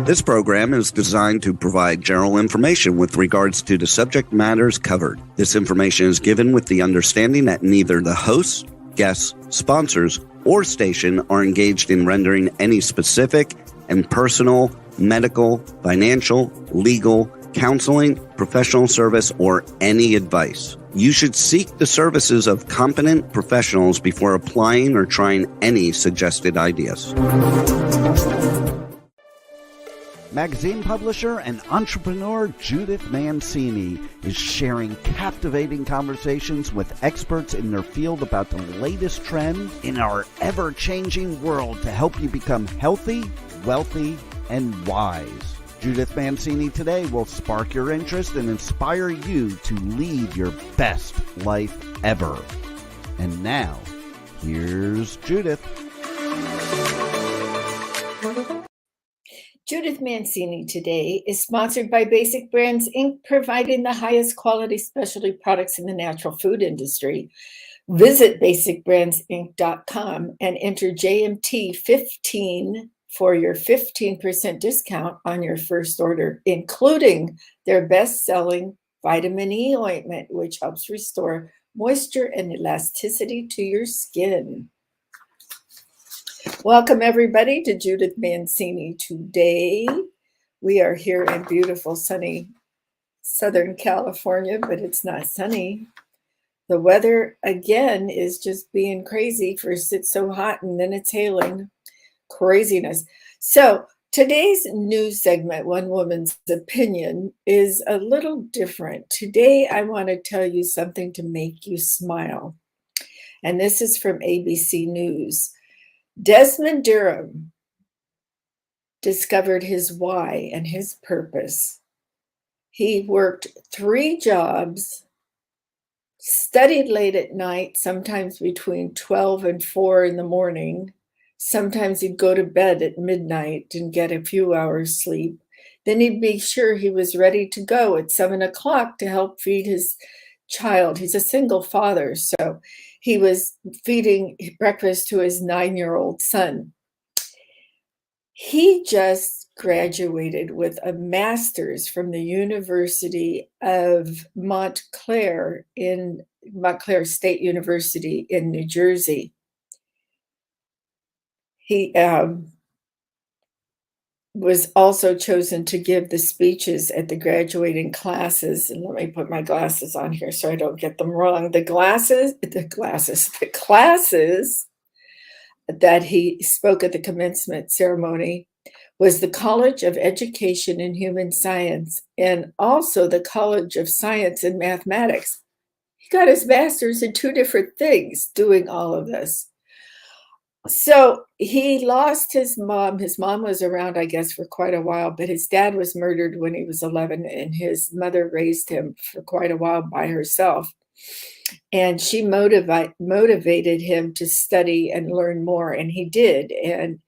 This program is designed to provide general information with regards to the subject matters covered. This information is given with the understanding that neither the hosts, guests, sponsors, or station are engaged in rendering any specific and personal, medical, financial, legal, counseling, professional service, or any advice. You should seek the services of competent professionals before applying or trying any suggested ideas. Magazine publisher and entrepreneur Judith Mancini is sharing captivating conversations with experts in their field about the latest trends in our ever-changing world to help you become healthy, wealthy, and wise. Judith Mancini Today will spark your interest and inspire you to lead your best life ever. And now, here's Judith. Judith Mancini Today is sponsored by Basic Brands, Inc., providing the highest quality specialty products in the natural food industry. Visit basicbrandsinc.com and enter JMT15 for your 15% discount on your first order, including their best-selling vitamin E ointment, which helps restore moisture and elasticity to your skin. Welcome, everybody, to Judith Mancini Today. We are here in beautiful, sunny Southern California, but it's not sunny. The weather, again, is just being crazy. First it's so hot, and then it's hailing. Craziness. So today's news segment, One Woman's Opinion, is a little different. Today, I want to tell you something to make you smile. And this is from ABC News. Desmond Durham discovered his why and his purpose. He worked 3 jobs, studied late at night, sometimes between 12 and 4 in the morning. Sometimes he'd go to bed at midnight and get a few hours sleep. Then he'd be sure he was ready to go at 7 o'clock to help feed his child. He's a single father, so he was feeding breakfast to his 9-year-old son. He just graduated with a master's from the University of Montclair State University in New Jersey. He was also chosen to give the speeches at the graduating classes. And let me put my glasses on here so I don't get them wrong. The classes that he spoke at the commencement ceremony was the College of Education and Human Science and also the College of Science and Mathematics. He got his master's in 2 different things doing all of this. So he lost his mom. His mom was around, I guess, for quite a while, but his dad was murdered when he was 11, and his mother raised him for quite a while by herself. And she motivated him to study and learn more, and he did. And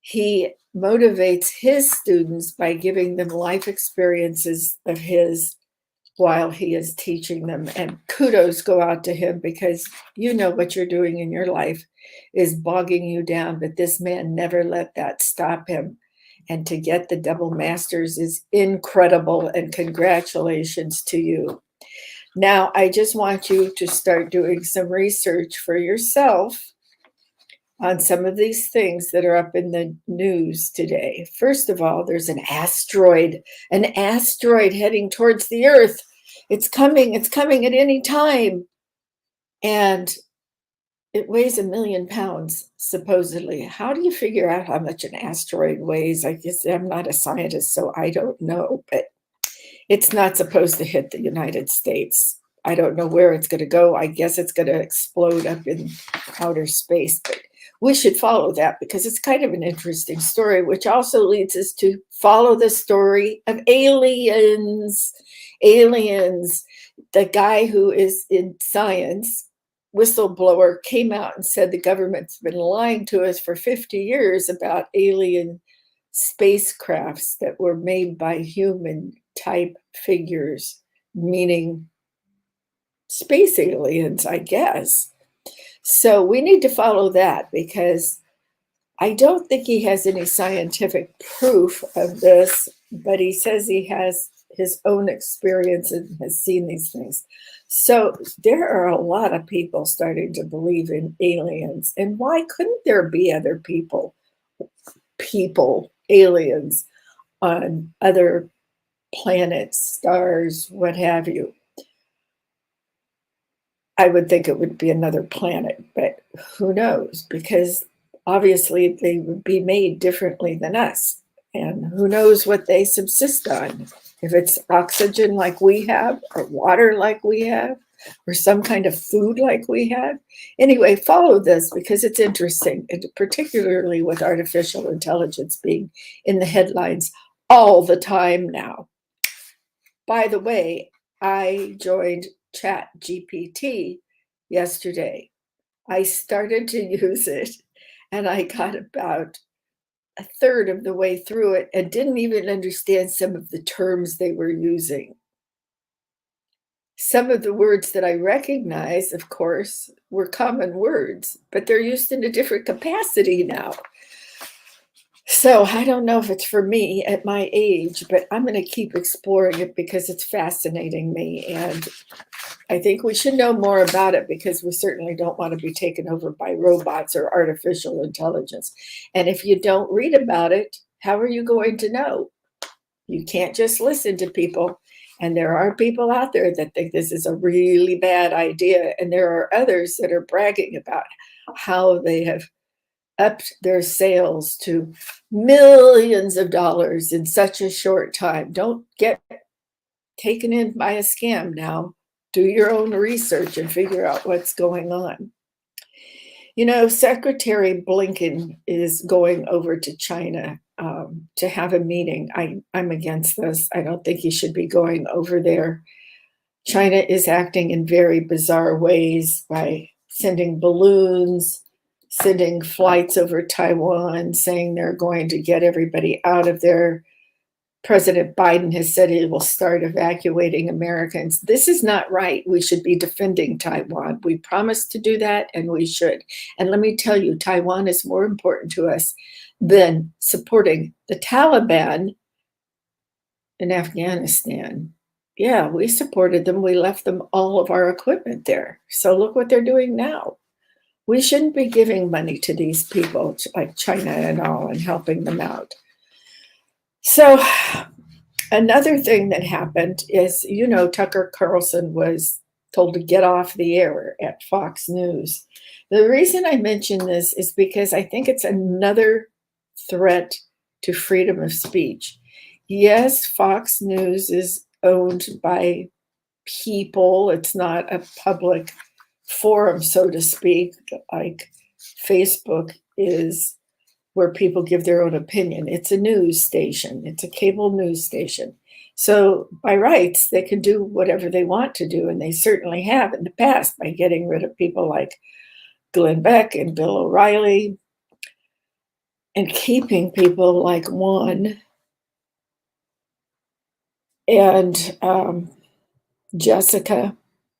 he motivates his students by giving them life experiences of his while he is teaching them. And kudos go out to him, because you know what you're doing in your life is bogging you down, but this man never let that stop him. And to get the double masters is incredible, and congratulations to you. Now, I just want you to start doing some research for yourself on some of these things that are up in the news today. First of all, there's an asteroid heading towards the Earth. It's coming at any time. And it weighs 1 million pounds, supposedly. How do you figure out how much an asteroid weighs? I guess I'm not a scientist, so I don't know, but it's not supposed to hit the United States. I don't know where it's going to go. I guess it's going to explode up in outer space, but we should follow that because it's kind of an interesting story, which also leads us to follow the story of aliens. Aliens, the guy who is in science, whistleblower, came out and said the government's been lying to us for 50 years about alien spacecrafts that were made by human type figures, meaning space aliens, I guess. So we need to follow that because I don't think he has any scientific proof of this, but he says he has his own experience and has seen these things. So there are a lot of people starting to believe in aliens. And why couldn't there be other aliens on other planets, stars, what have you? I would think it would be another planet, but who knows? Because obviously they would be made differently than us. And who knows what they subsist on? If it's oxygen like we have, or water like we have, or some kind of food like we have. Anyway, follow this because it's interesting, and particularly with artificial intelligence being in the headlines all the time now. By the way, I joined Chat GPT yesterday. I started to use it and I got about a third of the way through it and didn't even understand some of the terms they were using. Some of the words that I recognize, of course, were common words, but they're used in a different capacity now. So I don't know if it's for me at my age, but I'm going to keep exploring it because it's fascinating me. And I think we should know more about it because we certainly don't want to be taken over by robots or artificial intelligence. And if you don't read about it, how are you going to know? You can't just listen to people. And there are people out there that think this is a really bad idea. And there are others that are bragging about how they have upped their sales to millions of dollars in such a short time. Don't get taken in by a scam now. Do your own research and figure out what's going on. You know, Secretary Blinken is going over to China to have a meeting. I'm against this. I don't think he should be going over there. China is acting in very bizarre ways by sending balloons, sending flights over Taiwan, saying they're going to get everybody out of there. President Biden has said he will start evacuating Americans. This is not right. We should be defending Taiwan. We promised to do that, and we should. And let me tell you, Taiwan is more important to us than supporting the Taliban in Afghanistan. Yeah, we supported them. We left them all of our equipment there. So look what they're doing now. We shouldn't be giving money to these people like China and all and helping them out. So another thing that happened is, you know, Tucker Carlson was told to get off the air at Fox News. The reason I mention this is because I think it's another threat to freedom of speech. Yes, Fox News is owned by people. It's not a public forum, so to speak, like Facebook is, where people give their own opinion. It's a news station. It's a cable news station. So by rights, they can do whatever they want to do, and they certainly have in the past by getting rid of people like Glenn Beck and Bill O'Reilly and keeping people like Juan and Jessica.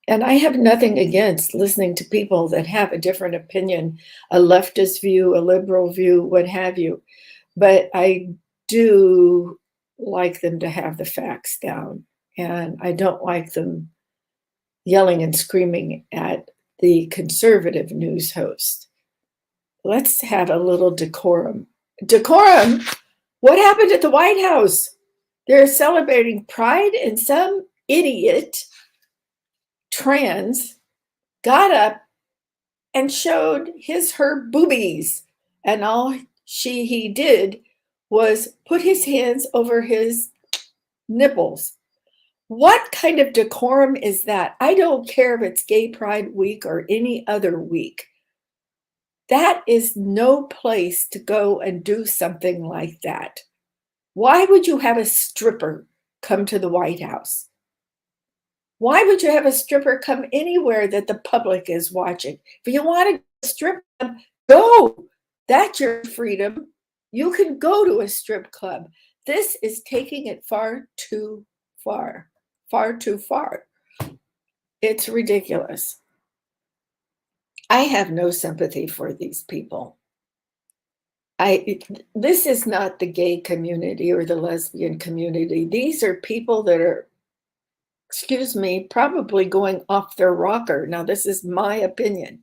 And I have nothing against listening to people that have a different opinion, a leftist view, a liberal view, what have you. But I do like them to have the facts down. And I don't like them yelling and screaming at the conservative news host. Let's have a little decorum. Decorum? What happened at the White House? They're celebrating Pride, and some idiot trans got up and showed her boobies, and all he did was put his hands over his nipples. What kind of decorum is that? I don't care if it's Gay Pride Week or any other week. That is no place to go and do something like that. Why would you have a stripper come to the White House? Why would you have a stripper come anywhere that the public is watching? If you want to strip club, go. That's your freedom. You can go to a strip club. This is taking it far too far. Far too far. It's ridiculous. I have no sympathy for these people. This is not the gay community or the lesbian community. These are people that are, excuse me, probably going off their rocker. Now, this is my opinion.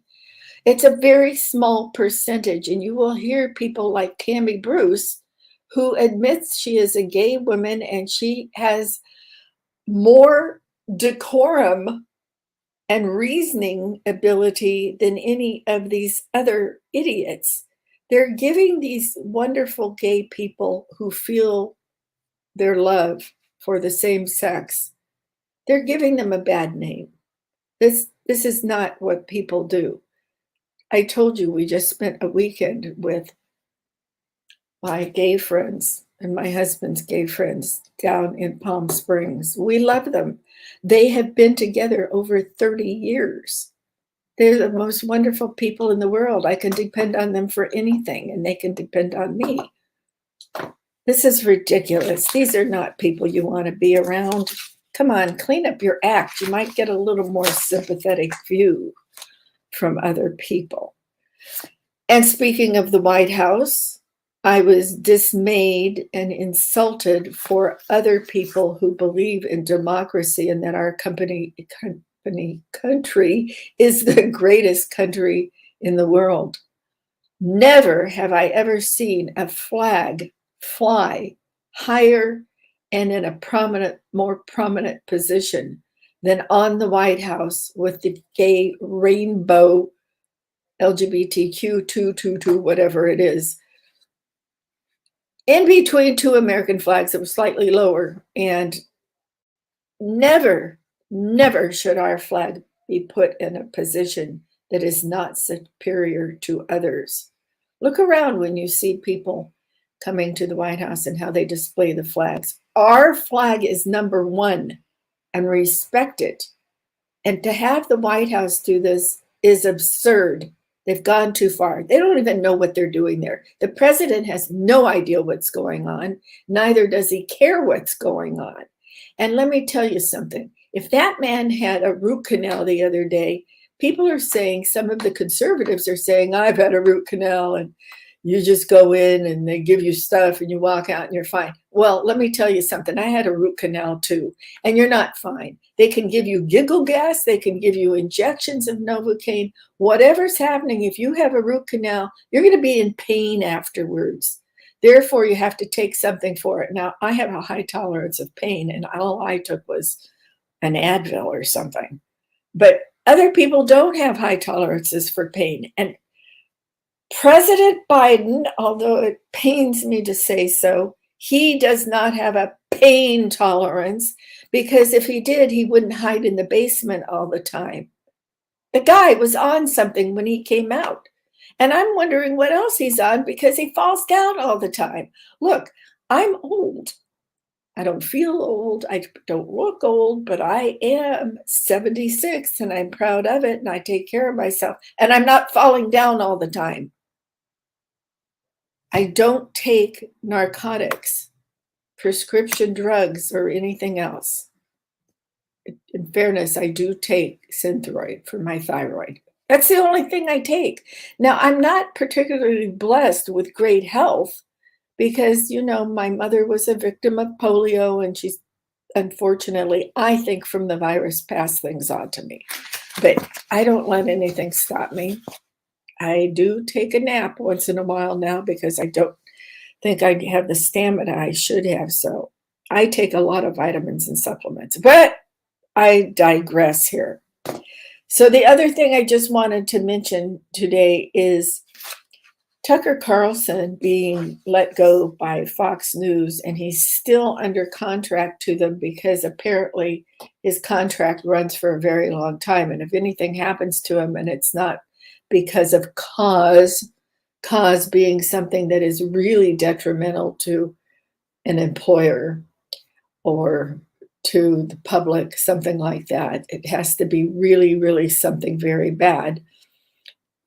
It's a very small percentage, and you will hear people like Tammy Bruce, who admits she is a gay woman and she has more decorum and reasoning ability than any of these other idiots. They're giving these wonderful gay people who feel their love for the same sex, they're giving them a bad name. This is not what people do. I told you we just spent a weekend with my gay friends and my husband's gay friends down in Palm Springs. We love them. They have been together over 30 years. They're the most wonderful people in the world. I can depend on them for anything, and they can depend on me. This is ridiculous. These are not people you want to be around. Come on, clean up your act. You might get a little more sympathetic view from other people. And speaking of the White House, I was dismayed and insulted for other people who believe in democracy and that our country is the greatest country in the world. Never have I ever seen a flag fly higher and in a more prominent position than on the White House with the gay rainbow LGBTQ 222, whatever it is, in between two American flags that were slightly lower. And never should our flag be put in a position that is not superior to others. Look around when you see people coming to the White House and how they display the flags. Our flag is number one, and respect it. And to have the White House do this is absurd. They've gone too far. They don't even know what they're doing there. The president has no idea what's going on. Neither does he care what's going on. And let me tell you something. If that man had a root canal the other day, people are saying, some of the conservatives are saying, I've had a root canal, and you just go in and they give you stuff and you walk out and you're fine. Well, let me tell you something. I had a root canal too, and you're not fine. They can give you giggle gas. They can give you injections of Novocaine. Whatever's happening, if you have a root canal, you're going to be in pain afterwards. Therefore, you have to take something for it. Now, I have a high tolerance of pain, and all I took was an Advil or something. But other people don't have high tolerances for pain. And President Biden, although it pains me to say so, he does not have a pain tolerance, because if he did, he wouldn't hide in the basement all the time. The guy was on something when he came out. And I'm wondering what else he's on, because he falls down all the time. Look, I'm old. I don't feel old. I don't look old, but I am 76 and I'm proud of it, and I take care of myself, and I'm not falling down all the time. I don't take narcotics, prescription drugs, or anything else. In fairness, I do take Synthroid for my thyroid. That's the only thing I take. Now, I'm not particularly blessed with great health because, my mother was a victim of polio, and she's, unfortunately, I think from the virus, passed things on to me. But I don't let anything stop me. I do take a nap once in a while now because I don't think I have the stamina I should have. So I take a lot of vitamins and supplements, but I digress here. So the other thing I just wanted to mention today is Tucker Carlson being let go by Fox News, and he's still under contract to them because apparently his contract runs for a very long time. And if anything happens to him, and it's not because of cause being something that is really detrimental to an employer or to the public, something like that, it has to be really, really something very bad.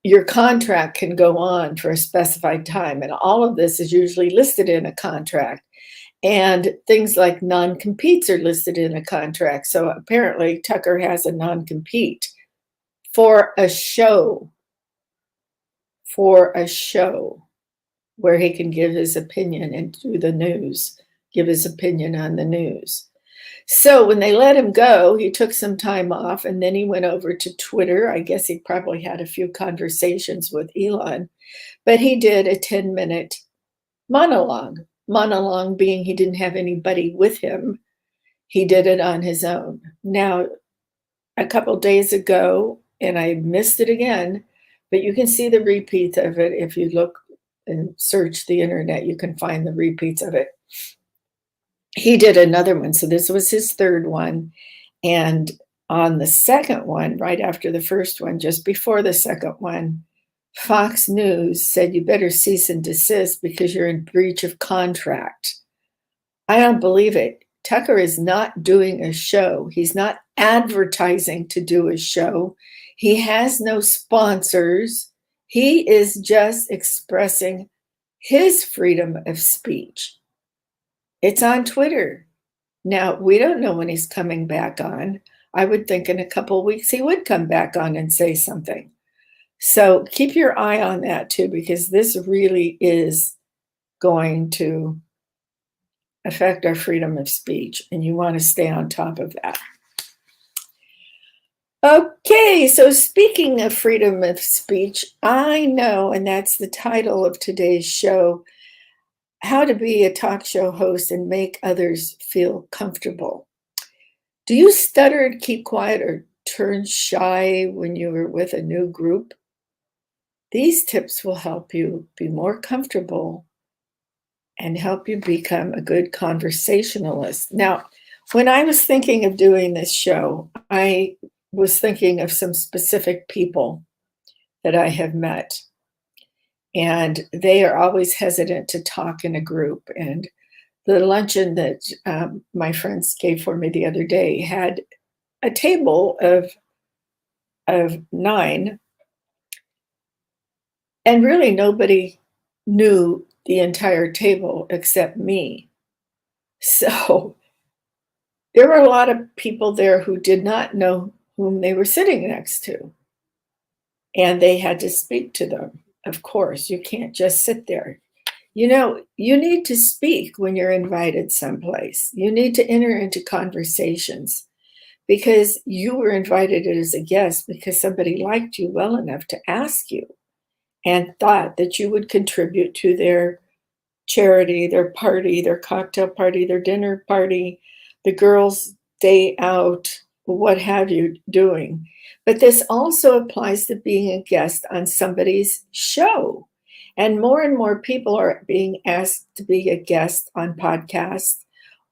Your contract can go on for a specified time, and all of this is usually listed in a contract. And things like non-competes are listed in a contract. So apparently Tucker has a non-compete for a show. where he can give his opinion and do the news, give his opinion on the news. So when they let him go, he took some time off and then he went over to Twitter. I guess he probably had a few conversations with Elon, but he did a 10-minute monologue. Monologue being he didn't have anybody with him. He did it on his own. Now, a couple days ago, and I missed it again, but you can see the repeats of it. If you look and search the internet, you can find the repeats of it. He did another one. So this was his third one. And on the second one, right after the first one, just before the second one, Fox News said, you better cease and desist because you're in breach of contract. I don't believe it. Tucker is not doing a show. He's not advertising to do a show. He has no sponsors. He is just expressing his freedom of speech. It's on Twitter. Now, we don't know when he's coming back on. I would think in a couple of weeks he would come back on and say something. So keep your eye on that too, because this really is going to affect our freedom of speech, and you want to stay on top of that. Okay, so speaking of freedom of speech, I know, and that's the title of today's show, how to be a talk show host and make others feel comfortable. Do you stutter and keep quiet or turn shy when you are with a new group? These tips will help you be more comfortable and help you become a good conversationalist. Now, when I was thinking of doing this show, I was thinking of some specific people that I have met, and they are always hesitant to talk in a group. And the luncheon that my friends gave for me the other day had a table of 9, and really nobody knew the entire table except me. So there were a lot of people there who did not know whom they were sitting next to, and they had to speak to them. Of course, you can't just sit there. You know, you need to speak when you're invited someplace. You need to enter into conversations because you were invited as a guest because somebody liked you well enough to ask you and thought that you would contribute to their charity, their party, their cocktail party, their dinner party, the girls' day out, what have you doing. But this also applies to being a guest on somebody's show. And more people are being asked to be a guest on podcasts,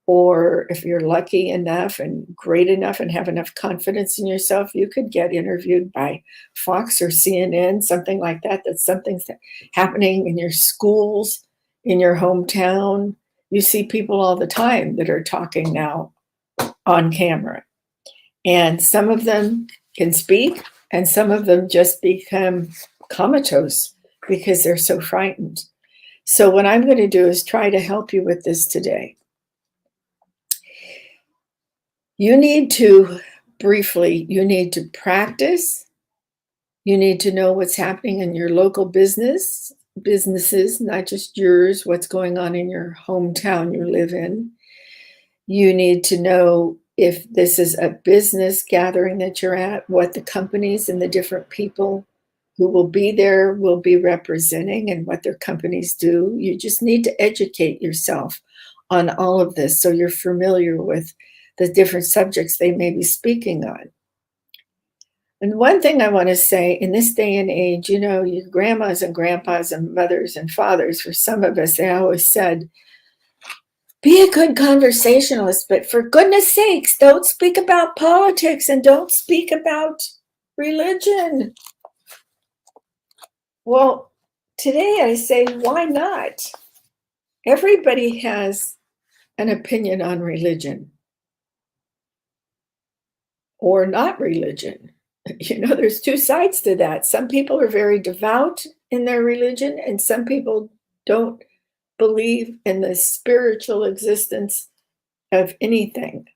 or if you're lucky enough and great enough and have enough confidence in yourself, you could get interviewed by Fox or CNN, something like that. That's something happening in your schools, in your hometown. You see people all the time that are talking now on camera. And some of them can speak, and some of them just become comatose because they're so frightened. So what I'm going to do is try to help you with this today. You need to practice. You need to know what's happening in your local businesses, not just yours, what's going on in your hometown you live in. You need to know if this is a business gathering that you're at, what the companies and the different people who will be there will be representing and what their companies do. You just need to educate yourself on all of this so you're familiar with the different subjects they may be speaking on. And one thing I want to say, in this day and age, you know, your grandmas and grandpas and mothers and fathers, for some of us, they always said, be a good conversationalist, but for goodness sakes, don't speak about politics and don't speak about religion. Well, today I say, why not? Everybody has an opinion on religion or not religion. You know, there's two sides to that. Some people are very devout in their religion, and some people don't believe in the spiritual existence of anything.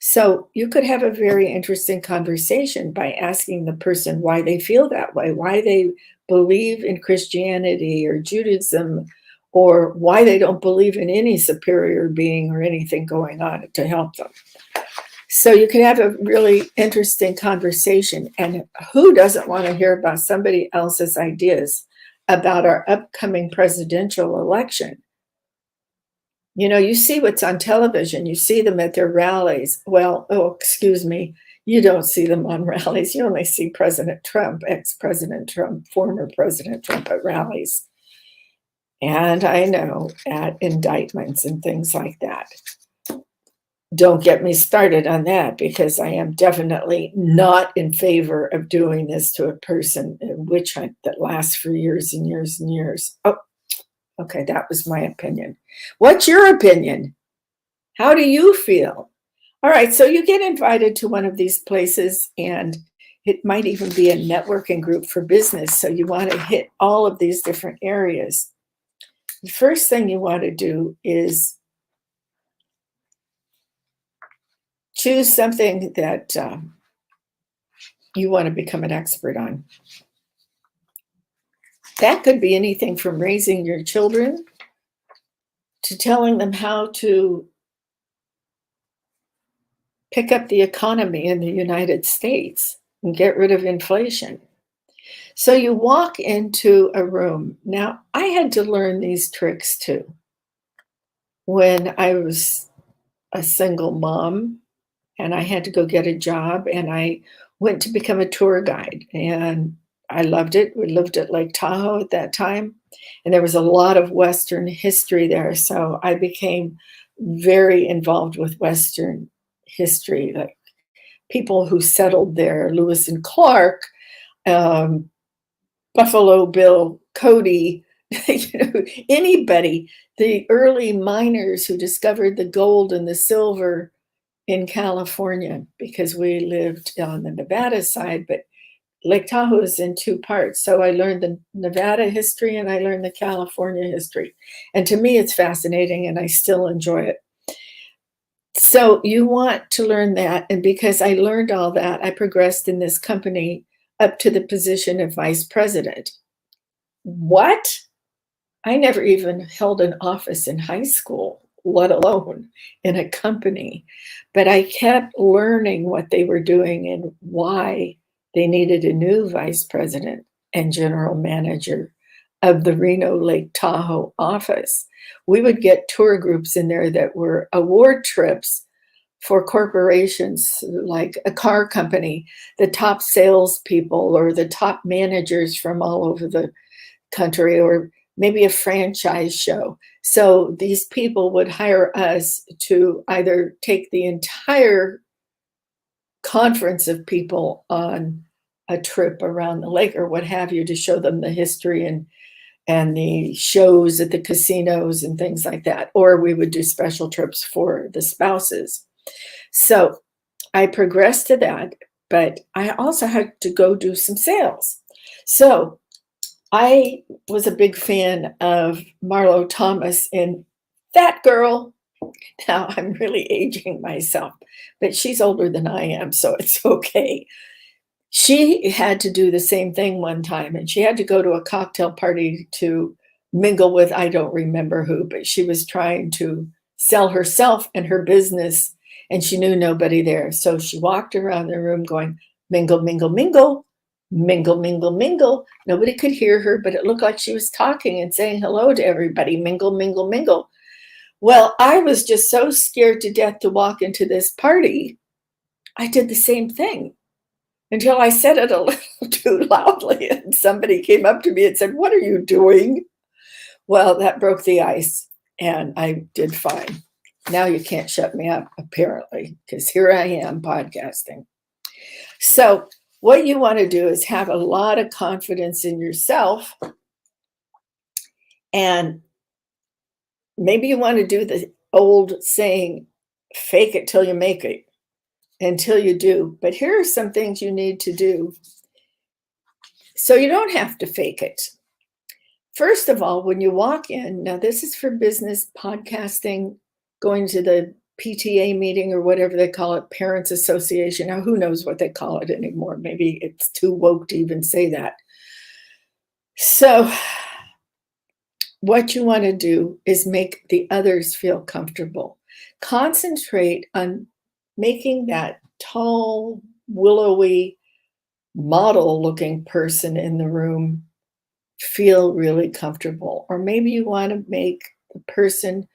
So you could have a very interesting conversation by asking the person why they feel that way, why they believe in Christianity or Judaism or why they don't believe in any superior being or anything going on to help them. So you can have a really interesting conversation. And who doesn't want to hear about somebody else's ideas about our upcoming presidential election? You know, you see what's on television, you see them at their rallies. Well, oh, excuse me, you don't see them on rallies. You only see President Trump, ex-President Trump, former President Trump at rallies. And I know at indictments and things like that. Don't get me started on that, because I am definitely not in favor of doing this to a person, a witch hunt that lasts for years and years and years. Oh, okay, that was my opinion. What's your opinion? How do you feel? All right, so you get invited to one of these places, and it might even be a networking group for business. So you want to hit all of these different areas. The first thing you want to do is choose something that you want to become an expert on. That could be anything from raising your children to telling them how to pick up the economy in the United States and get rid of inflation. So you walk into a room. Now, I had to learn these tricks too. When I was a single mom and I had to go get a job, and I went to become a tour guide, and I loved it. We lived at Lake Tahoe at that time, and there was a lot of Western history there. So I became very involved with Western history, like people who settled there, Lewis and Clark, Buffalo Bill Cody, anybody, the early miners who discovered the gold and the silver in California, because we lived on the Nevada side, but Lake Tahoe is in two parts. So I learned the Nevada history and I learned the California history. And to me, it's fascinating and I still enjoy it. So you want to learn that. And because I learned all that, I progressed in this company up to the position of vice president. What? I never even held an office in high school, let alone in a company. But I kept learning what they were doing and why they needed a new vice president and general manager of the Reno Lake Tahoe office. We would get tour groups in there that were award trips for corporations like a car company, the top salespeople or the top managers from all over the country, or maybe a franchise show. So these people would hire us to either take the entire conference of people on a trip around the lake or what have you, to show them the history and the shows at the casinos and things like that. Or we would do special trips for the spouses. So I progressed to that, but I also had to go do some sales. So I was a big fan of Marlo Thomas in That Girl. Now I'm really aging myself, but she's older than I am, so it's okay. She had to do the same thing one time, and she had to go to a cocktail party to mingle with, I don't remember who, but she was trying to sell herself and her business, and she knew nobody there. So she walked around the room going, mingle, mingle, mingle, mingle, mingle, mingle. Nobody could hear her, but it looked like she was talking and saying hello to everybody, mingle, mingle, mingle. Well, I was just so scared to death to walk into this party. I did the same thing until I said it a little too loudly, and somebody came up to me and said, "What are you doing?" Well, that broke the ice, and I did fine. Now you can't shut me up, apparently, because here I am podcasting. So what you want to do is have a lot of confidence in yourself, and maybe you want to do the old saying, fake it till you make it, until you do. But here are some things you need to do so you don't have to fake it. First of all, when you walk in, now this is for business, podcasting, going to the PTA meeting or whatever they call it, Parents Association. Now, who knows what they call it anymore? Maybe it's too woke to even say that. So what you want to do is make the others feel comfortable. Concentrate on making that tall, willowy, model-looking person in the room feel really comfortable. Or maybe you want to make the person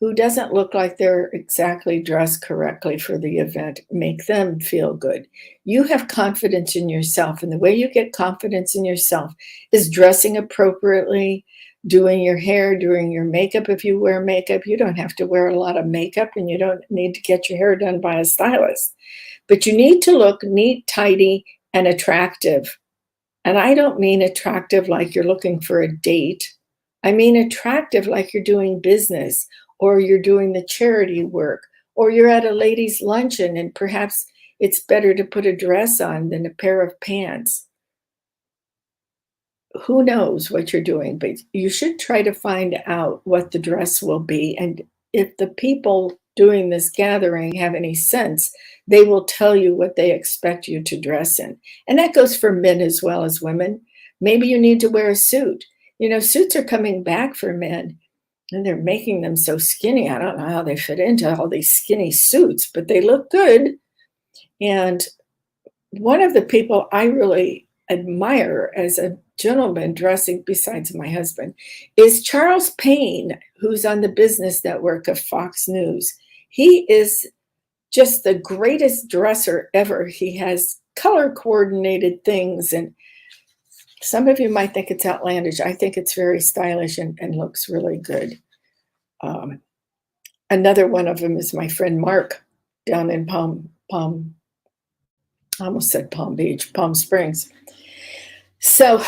who doesn't look like they're exactly dressed correctly for the event, make them feel good. You have confidence in yourself, and the way you get confidence in yourself is dressing appropriately, doing your hair, doing your makeup. If you wear makeup, you don't have to wear a lot of makeup, and you don't need to get your hair done by a stylist. But you need to look neat, tidy, and attractive. And I don't mean attractive like you're looking for a date. I mean attractive like you're doing business, or you're doing the charity work, or you're at a ladies' luncheon and perhaps it's better to put a dress on than a pair of pants. Who knows what you're doing, but you should try to find out what the dress will be. And if the people doing this gathering have any sense, they will tell you what they expect you to dress in. And that goes for men as well as women. Maybe you need to wear a suit. You know, suits are coming back for men, and they're making them so skinny. I don't know how they fit into all these skinny suits, but they look good. And one of the people I really admire as a gentleman dressing, besides my husband, is Charles Payne, who's on the Business Network of Fox News. He is just the greatest dresser ever. He has color coordinated things, and some of you might think it's outlandish. I think it's very stylish and looks really good. Another one of them is my friend Mark down in I almost said Palm Beach, Palm Springs. So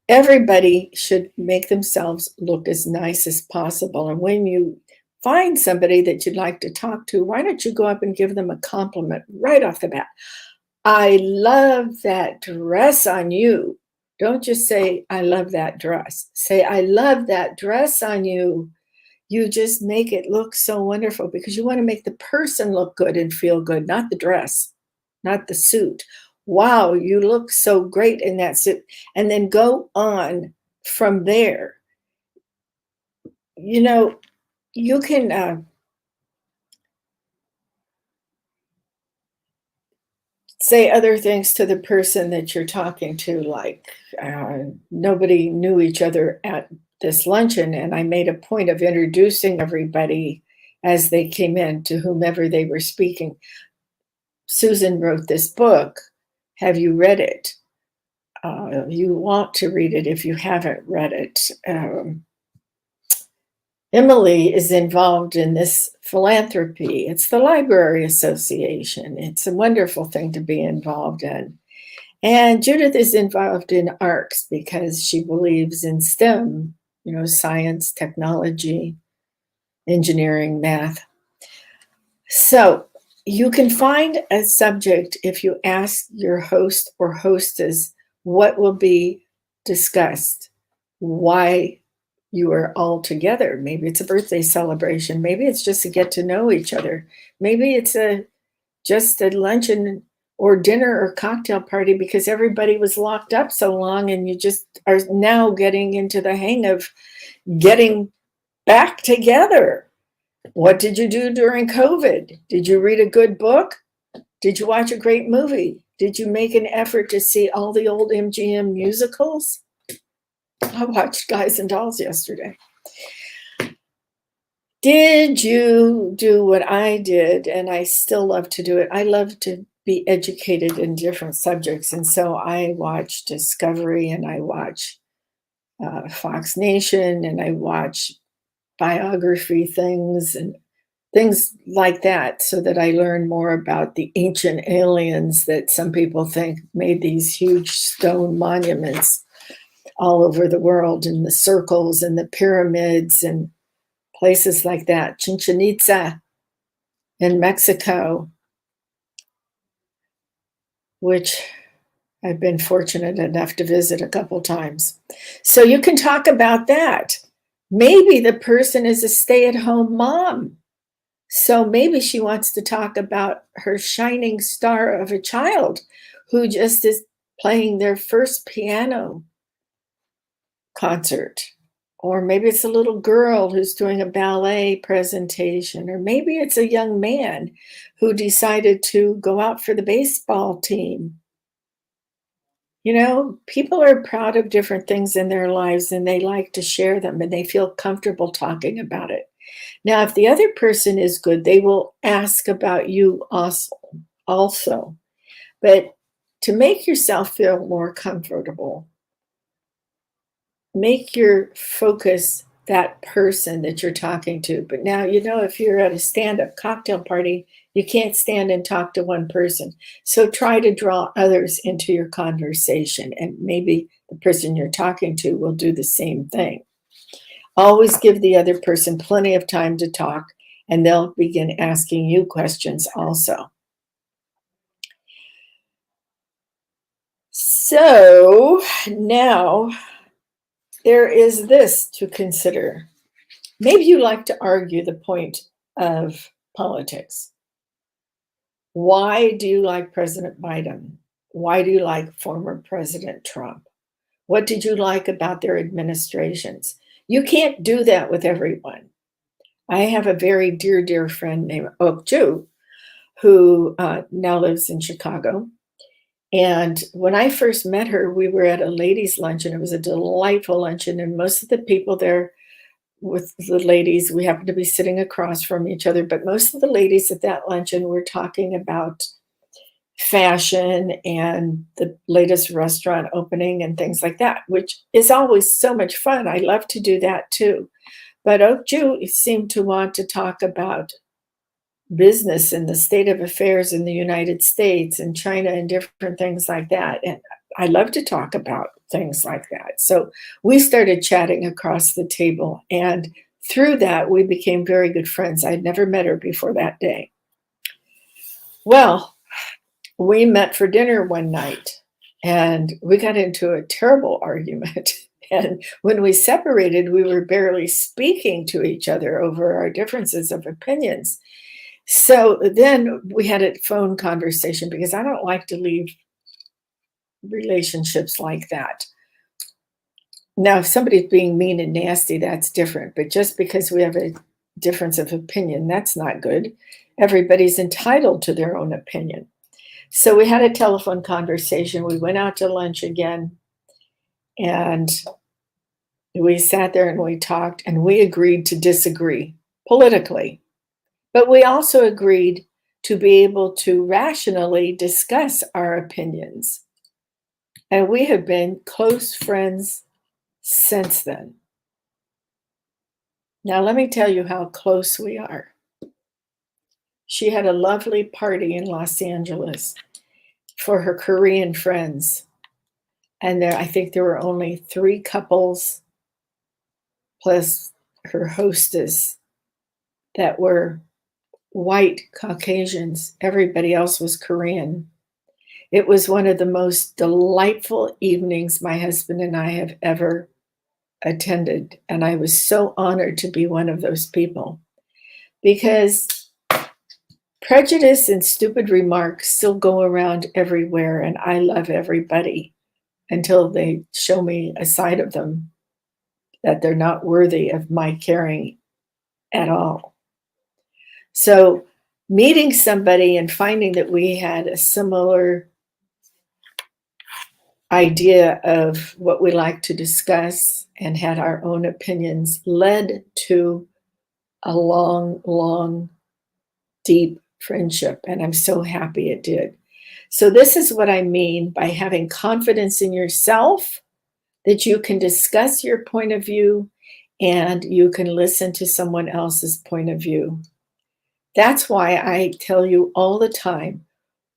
everybody should make themselves look as nice as possible. And when you find somebody that you'd like to talk to, why don't you go up and give them a compliment right off the bat? I love that dress on you. Don't just say, I love that dress. Say, I love that dress on you. You just make it look so wonderful, because you want to make the person look good and feel good, not the dress, not the suit. Wow, you look so great in that suit. And then go on from there. You know, you can say other things to the person that you're talking to, like nobody knew each other at this luncheon, and I made a point of introducing everybody as they came in to whomever they were speaking. Susan wrote this book. Have you read it? You want to read it if you haven't read it. Emily is involved in this philanthropy. It's the Library Association. It's a wonderful thing to be involved in. And Judith is involved in ARCS because she believes in STEM, you know, science, technology, engineering, math. So you can find a subject if you ask your host or hostess what will be discussed, why you are all together. Maybe it's a birthday celebration. Maybe it's just to get to know each other. Maybe it's just a luncheon or dinner or cocktail party because everybody was locked up so long, and you just are now getting into the hang of getting back together. What did you do during COVID? Did you read a good book? Did you watch a great movie? Did you make an effort to see all the old MGM musicals? I watched Guys and Dolls yesterday. Did you do what I did? And I still love to do it. I love to be educated in different subjects. And so I watch Discovery, and I watch Fox Nation, and I watch biography things and things like that, so that I learn more about the ancient aliens that some people think made these huge stone monuments all over the world, and the circles and the pyramids and places like that. Chichen Itza in Mexico, which I've been fortunate enough to visit a couple times. So you can talk about that. Maybe the person is a stay-at-home mom. So maybe she wants to talk about her shining star of a child who just is playing their first piano concert. Or maybe it's a little girl who's doing a ballet presentation, or maybe it's a young man who decided to go out for the baseball team. You know, people are proud of different things in their lives and they like to share them and they feel comfortable talking about it. Now, if the other person is good, they will ask about you also. But to make yourself feel more comfortable, make your focus that person that you're talking to. But now, you know, if you're at a stand-up cocktail party, you can't stand and talk to one person. So try to draw others into your conversation, and maybe the person you're talking to will do the same thing. Always give the other person plenty of time to talk, and they'll begin asking you questions also. So now there is this to consider. Maybe you like to argue the point of politics. Why do you like President Biden? Why do you like former President Trump? What did you like about their administrations? You can't do that with everyone. I have a very dear, dear friend named Oak Ju, who now lives in Chicago. And when I first met her, we were at a ladies' luncheon. It was a delightful luncheon, and most of the people there with the ladies, we happened to be sitting across from each other, but most of the ladies at that luncheon were talking about fashion and the latest restaurant opening and things like that, which is always so much fun. I love to do that too. But Oak Ju seemed to want to talk about business and the state of affairs in the United States and China and different things like that. And I love to talk about things like that. So we started chatting across the table. And through that, we became very good friends. I'd never met her before that day. Well, we met for dinner one night and we got into a terrible argument. And when we separated, we were barely speaking to each other over our differences of opinions. So then we had a phone conversation because I don't like to leave relationships like that. Now, if somebody's being mean and nasty, that's different. But just because we have a difference of opinion, that's not good. Everybody's entitled to their own opinion. So we had a telephone conversation. We went out to lunch again, and we sat there and we talked, and we agreed to disagree politically. But we also agreed to be able to rationally discuss our opinions. And we have been close friends since then. Now, let me tell you how close we are. She had a lovely party in Los Angeles for her Korean friends. And I think there were only 3 couples plus her hostess that were white Caucasians. Everybody else was Korean. It was one of the most delightful evenings my husband and I have ever attended. And I was so honored to be one of those people, because prejudice and stupid remarks still go around everywhere. And I love everybody until they show me a side of them that they're not worthy of my caring at all. So meeting somebody and finding that we had a similar idea of what we like to discuss and had our own opinions led to a long, long, deep friendship. And I'm so happy it did. So this is what I mean by having confidence in yourself, that you can discuss your point of view and you can listen to someone else's point of view. That's why I tell you all the time,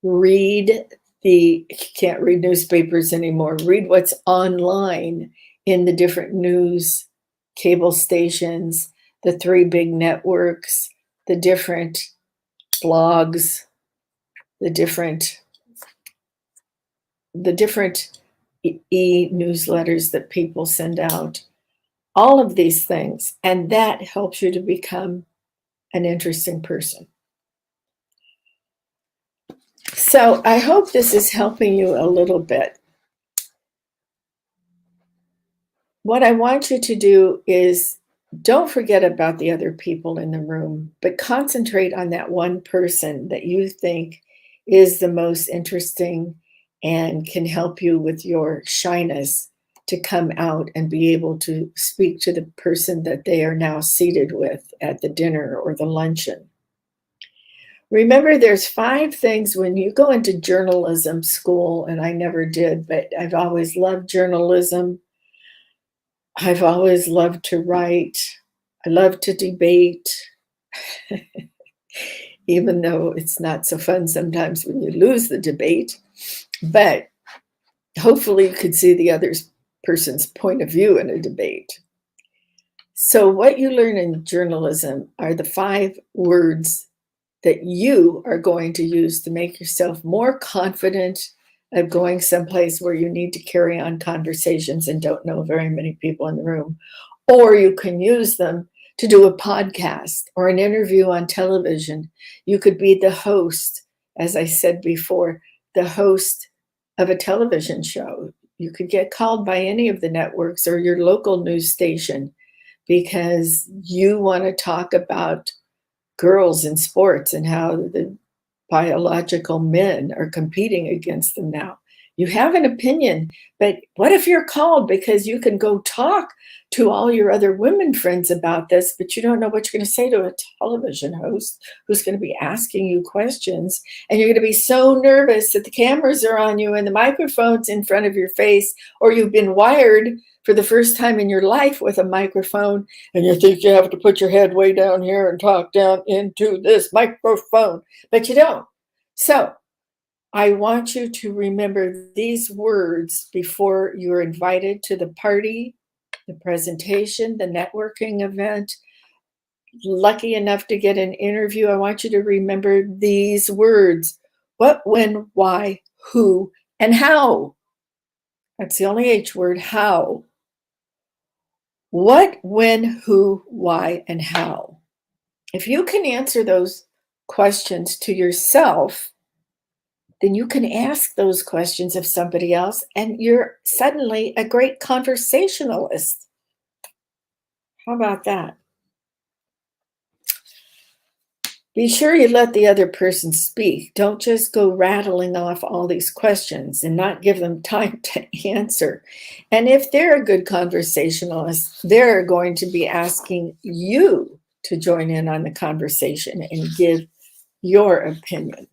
you can't read newspapers anymore. Read what's online in the different news, cable stations, the 3 big networks, the different blogs, the different e-newsletters that people send out, all of these things. And that helps you to become an interesting person. So I hope this is helping you a little bit. what I want you to do is don't forget about the other people in the room, but concentrate on that one person that you think is the most interesting and can help you with your shyness to come out and be able to speak to the person that they are now seated with at the dinner or the luncheon. Remember, there's 5 things when you go into journalism school, and I never did, but I've always loved journalism. I've always loved to write. I love to debate, even though it's not so fun sometimes when you lose the debate. But hopefully you could see the other person's point of view in a debate. So what you learn in journalism are the 5 words that you are going to use to make yourself more confident of going someplace where you need to carry on conversations and don't know very many people in the room. Or you can use them to do a podcast or an interview on television. You could be the host, as I said before, the host of a television show. You could get called by any of the networks or your local news station because you want to talk about girls in sports and how the biological men are competing against them now. You have an opinion, but what if you're called because you can go talk to all your other women friends about this, but you don't know what you're going to say to a television host who's going to be asking you questions, and you're going to be so nervous that the cameras are on you and the microphone's in front of your face, or you've been wired for the first time in your life with a microphone, and you think you have to put your head way down here and talk down into this microphone, but you don't. So I want you to remember these words before you're invited to the party, the presentation, the networking event. Lucky enough to get an interview, I want you to remember these words: what, when, why, who, and how. That's the only H word, how. What, when, who, why, and how. If you can answer those questions to yourself, then you can ask those questions of somebody else, and you're suddenly a great conversationalist. How about that? Be sure you let the other person speak. Don't just go rattling off all these questions and not give them time to answer. And if they're a good conversationalist, they're going to be asking you to join in on the conversation and give your opinion.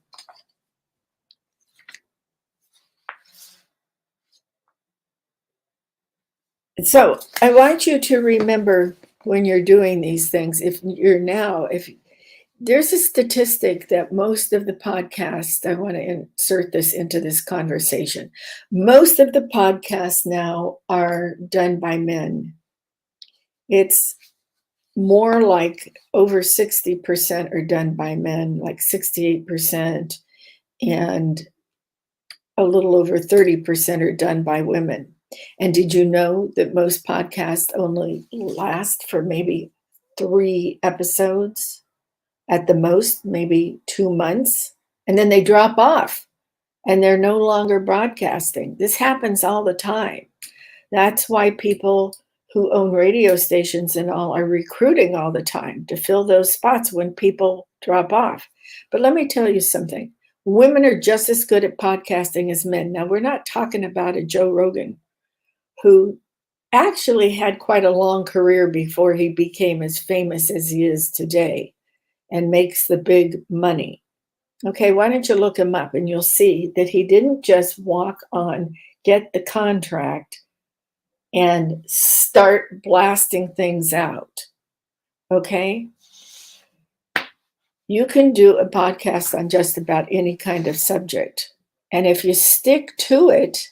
So I want you to remember when you're doing these things, if there's a statistic that most of the podcasts, I want to insert this into this conversation. Most of the podcasts now are done by men. It's more like over 60% are done by men, like 68%, and a little over 30% are done by women. And did you know that most podcasts only last for maybe 3 episodes? At the most, maybe 2 months, and then they drop off and they're no longer broadcasting. This happens all the time. That's why people who own radio stations and all are recruiting all the time to fill those spots when people drop off. But let me tell you something. Women are just as good at podcasting as men. Now, we're not talking about a Joe Rogan who actually had quite a long career before he became as famous as he is today and makes the big money. Okay, why don't you look him up and you'll see that he didn't just walk on, get the contract, and start blasting things out. Okay? You can do a podcast on just about any kind of subject. And if you stick to it,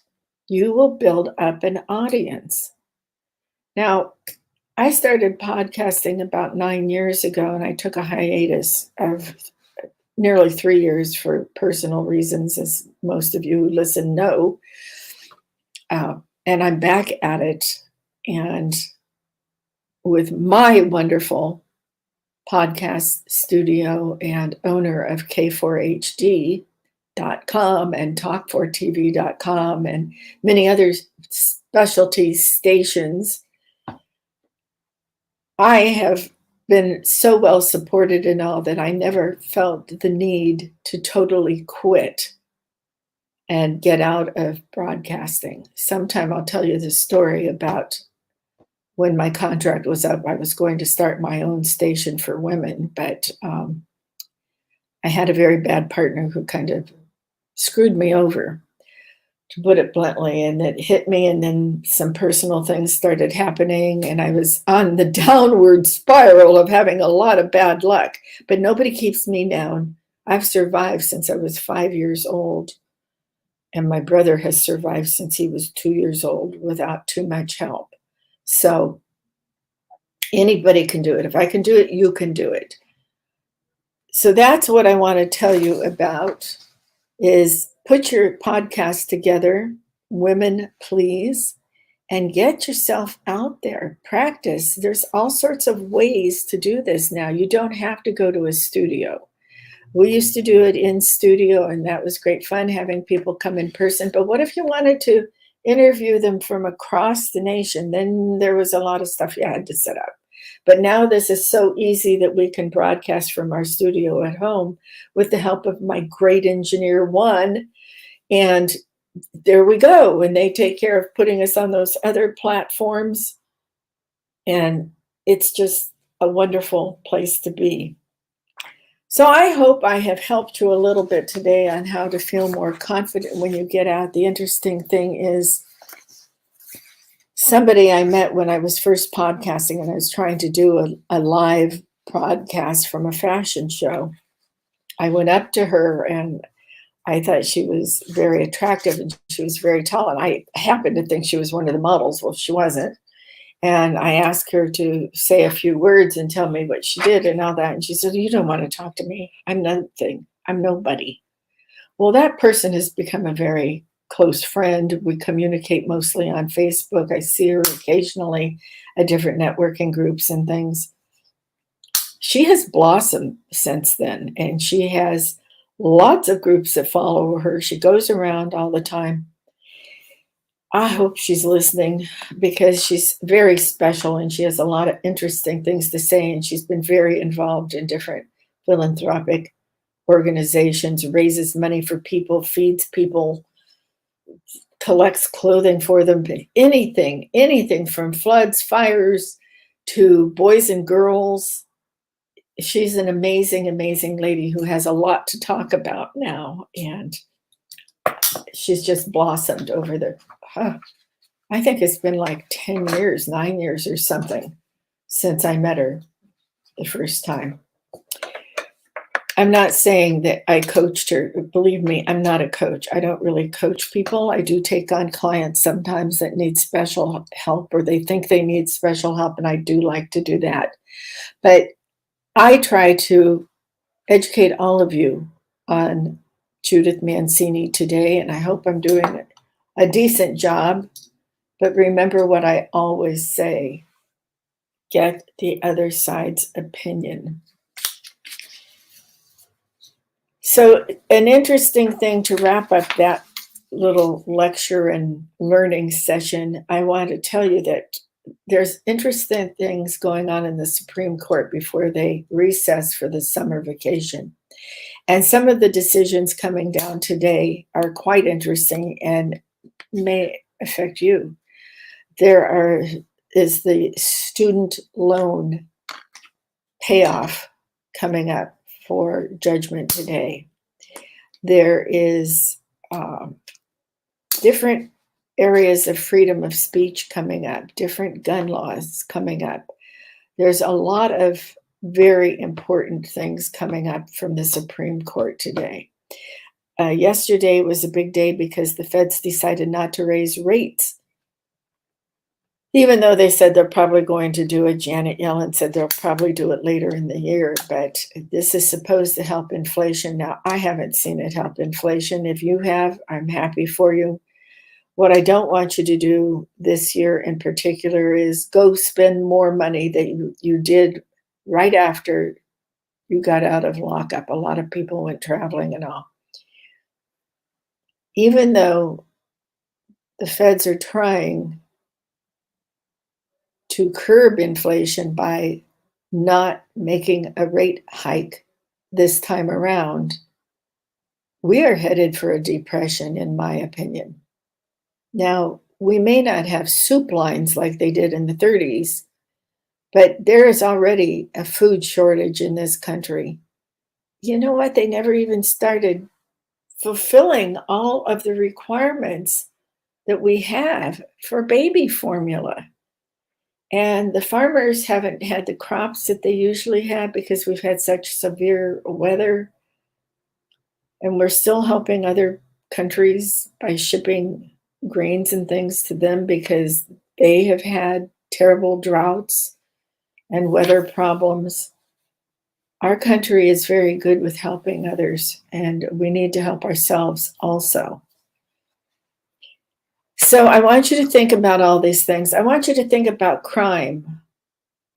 you will build up an audience. Now, I started podcasting about 9 years ago, and I took a hiatus of nearly 3 years for personal reasons, as most of you who listen know. And I'm back at it, and with my wonderful podcast studio and owner of K4HD.com and Talk4TV.com and many other specialty stations I have been so well supported and all that I never felt the need to totally quit and get out of broadcasting. Sometime I'll tell you the story about when my contract was up. I was going to start my own station for women, but I had a very bad partner who kind of screwed me over, to put it bluntly, and it hit me. And then some personal things started happening, and I was on the downward spiral of having a lot of bad luck. But nobody keeps me down. I've survived since I was 5 years old, and my brother has survived since he was 2 years old without too much help. So anybody can do it. If I can do it, you can do it. So that's what I want to tell you about, is put your podcast together, women, please, and get yourself out there. Practice. There's all sorts of ways to do this now. You don't have to go to a studio. We used to do it in studio, and that was great fun, having people come in person. But what if you wanted to interview them from across the nation? Then there was a lot of stuff you had to set up. But now this is so easy that we can broadcast from our studio at home with the help of my great engineer, Juan. And there we go. And they take care of putting us on those other platforms. And it's just a wonderful place to be. So I hope I have helped you a little bit today on how to feel more confident when you get out. The interesting thing is, somebody I met when I was first podcasting, and I was trying to do a live broadcast from a fashion show. I went up to her, and I thought she was very attractive, and she was very tall. And I happened to think she was one of the models. Well, she wasn't. And I asked her to say a few words and tell me what she did and all that. And she said, "You don't want to talk to me. I'm nothing. I'm nobody." Well, that person has become a very close friend. We communicate mostly on Facebook. I see her occasionally at different networking groups and things. She has blossomed since then, and she has lots of groups that follow her. She goes around all the time. I hope she's listening, because she's very special and she has a lot of interesting things to say. And she's been very involved in different philanthropic organizations, raises money for people, feeds people, collects clothing for them, anything from floods, fires, to boys and girls. She's an amazing, amazing lady who has a lot to talk about now. And she's just blossomed over I think it's been like 10 years, 9 years or something since I met her the first time. I'm not saying that I coached her. Believe me, I'm not a coach. I don't really coach people. I do take on clients sometimes that need special help, or they think they need special help, and I do like to do that. But I try to educate all of you on Judith Mancini Today, and I hope I'm doing a decent job. But remember what I always say: get the other side's opinion. So an interesting thing to wrap up that little lecture and learning session, I want to tell you that there's interesting things going on in the Supreme Court before they recess for the summer vacation. And some of the decisions coming down today are quite interesting and may affect you. There is the student loan payoff coming up for judgment today. There is different areas of freedom of speech coming up, different gun laws coming up. There's a lot of very important things coming up from the Supreme Court today. Yesterday was a big day because the feds decided not to raise rates, even though they said they're probably going to do it. Janet Yellen said they'll probably do it later in the year, but this is supposed to help inflation. Now, I haven't seen it help inflation. If you have, I'm happy for you. What I don't want you to do this year in particular is go spend more money that you did right after you got out of lockup. A lot of people went traveling and all. Even though the feds are trying to curb inflation by not making a rate hike this time around, we are headed for a depression, in my opinion. Now, we may not have soup lines like they did in the 30s, but there is already a food shortage in this country. You know what? They never even started fulfilling all of the requirements that we have for baby formula. And the farmers haven't had the crops that they usually have because we've had such severe weather. And we're still helping other countries by shipping grains and things to them because they have had terrible droughts and weather problems. Our country is very good with helping others, and we need to help ourselves also. So I want you to think about all these things. I want you to think about crime.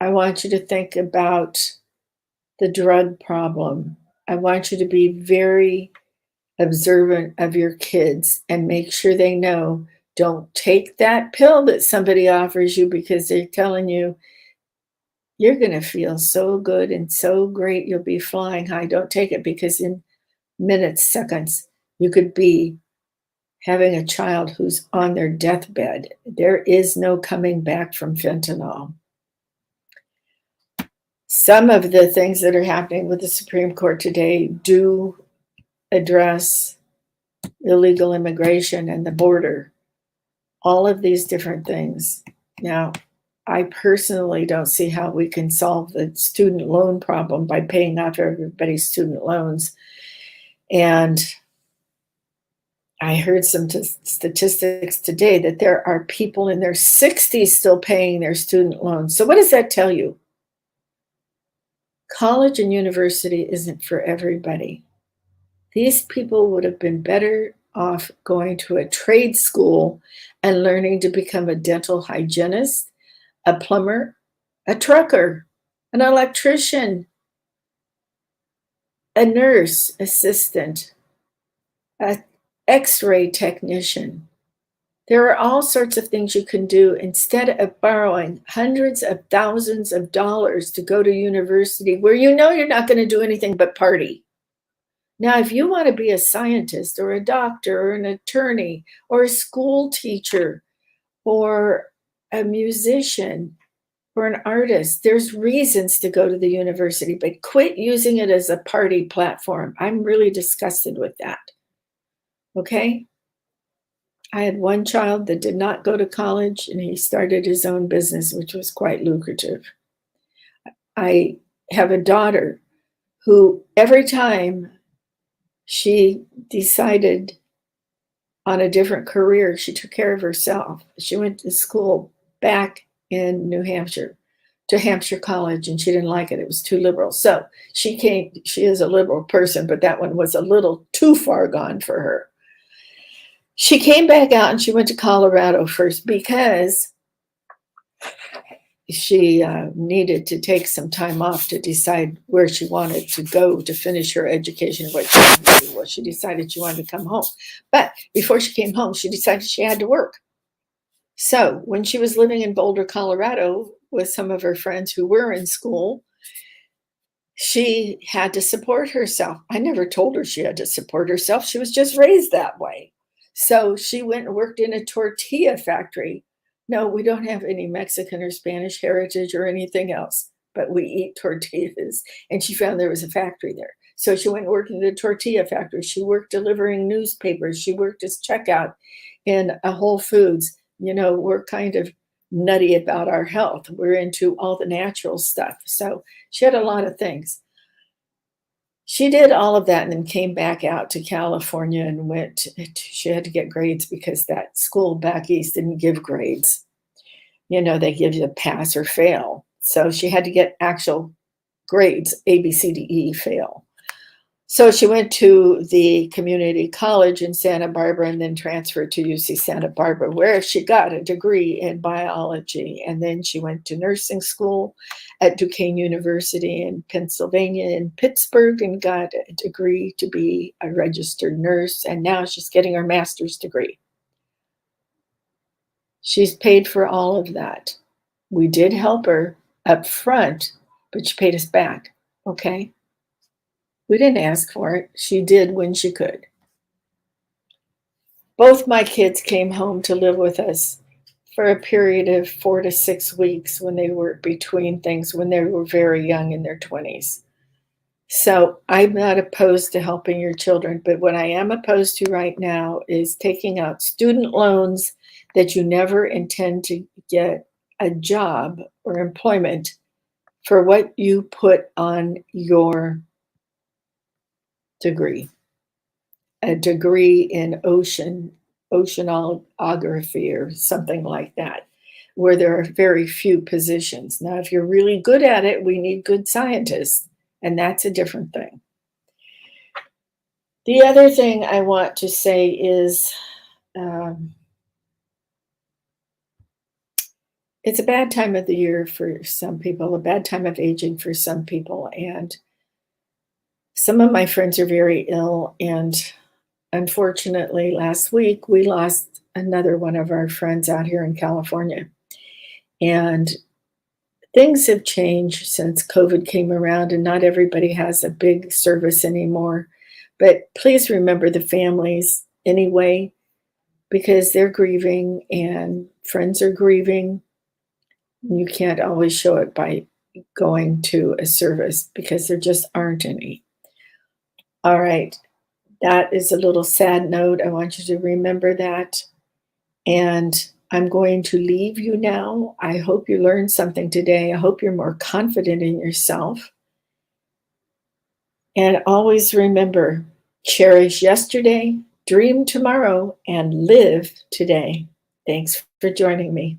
I want you to think about the drug problem. I want you to be very observant of your kids and make sure they know, don't take that pill that somebody offers you because they're telling you you're going to feel so good and so great, you'll be flying high. Don't take it, because in minutes, seconds, you could be having a child who's on their deathbed. There is no coming back from fentanyl. Some of the things that are happening with the Supreme Court today do address illegal immigration and the border, all of these different things. Now, I personally don't see how we can solve the student loan problem by paying off everybody's student loans. And I heard some statistics today that there are people in their 60s still paying their student loans. So what does that tell you? College and university isn't for everybody. These people would have been better off going to a trade school and learning to become a dental hygienist, a plumber, a trucker, an electrician, a nurse assistant, an X-ray technician. There are all sorts of things you can do instead of borrowing hundreds of thousands of dollars to go to university where you know you're not going to do anything but party. Now, if you want to be a scientist or a doctor or an attorney or a school teacher or a musician or an artist, there's reasons to go to the university, but quit using it as a party platform. I'm really disgusted with that. Okay? I had one child that did not go to college, and he started his own business, which was quite lucrative. I have a daughter who, every time she decided on a different career, she took care of herself. She went to school back in New Hampshire to Hampshire College, and she didn't like it. It was too liberal. So she is a liberal person, but that one was a little too far gone for her. She came back out and she went to Colorado first because she needed to take some time off to decide where she wanted to go to finish her education. What she wanted to do. Well, she decided she wanted to come home. But before she came home, she decided she had to work. So when she was living in Boulder, Colorado, with some of her friends who were in school, she had to support herself. I never told her she had to support herself. She was just raised that way. So she went and worked in a tortilla factory. No, we don't have any Mexican or Spanish heritage or anything else, but we eat tortillas. And she found there was a factory there. So she went and worked in the tortilla factory. She worked delivering newspapers. She worked as checkout in a Whole Foods. You know, we're kind of nutty about our health. We're into all the natural stuff. So she had a lot of things. She did all of that and then came back out to California and she had to get grades because that school back east didn't give grades. You know, they give you a pass or fail. So she had to get actual grades, A, B, C, D, E, fail. So she went to the community college in Santa Barbara and then transferred to UC Santa Barbara, where she got a degree in biology. And then she went to nursing school at Duquesne University in Pennsylvania in Pittsburgh and got a degree to be a registered nurse. And now she's getting her master's degree. She's paid for all of that. We did help her up front, but she paid us back, okay? We didn't ask for it. She did when she could. Both my kids came home to live with us for a period of 4 to 6 weeks when they were between things, when they were very young in their 20s. So I'm not opposed to helping your children, but what I am opposed to right now is taking out student loans that you never intend to get a job or employment for what you put on your degree. A degree in oceanography or something like that, where there are very few positions. Now, if you're really good at it, we need good scientists, and that's a different thing. The other thing I want to say is it's a bad time of the year for some people, a bad time of aging for some people, and some of my friends are very ill, and unfortunately, last week we lost another one of our friends out here in California. And things have changed since COVID came around, and not everybody has a big service anymore. But please remember the families anyway, because they're grieving and friends are grieving. You can't always show it by going to a service because there just aren't any. All right. That is a little sad note. I want you to remember that. And I'm going to leave you now. I hope you learned something today. I hope you're more confident in yourself. And always remember, cherish yesterday, dream tomorrow, and live today. Thanks for joining me.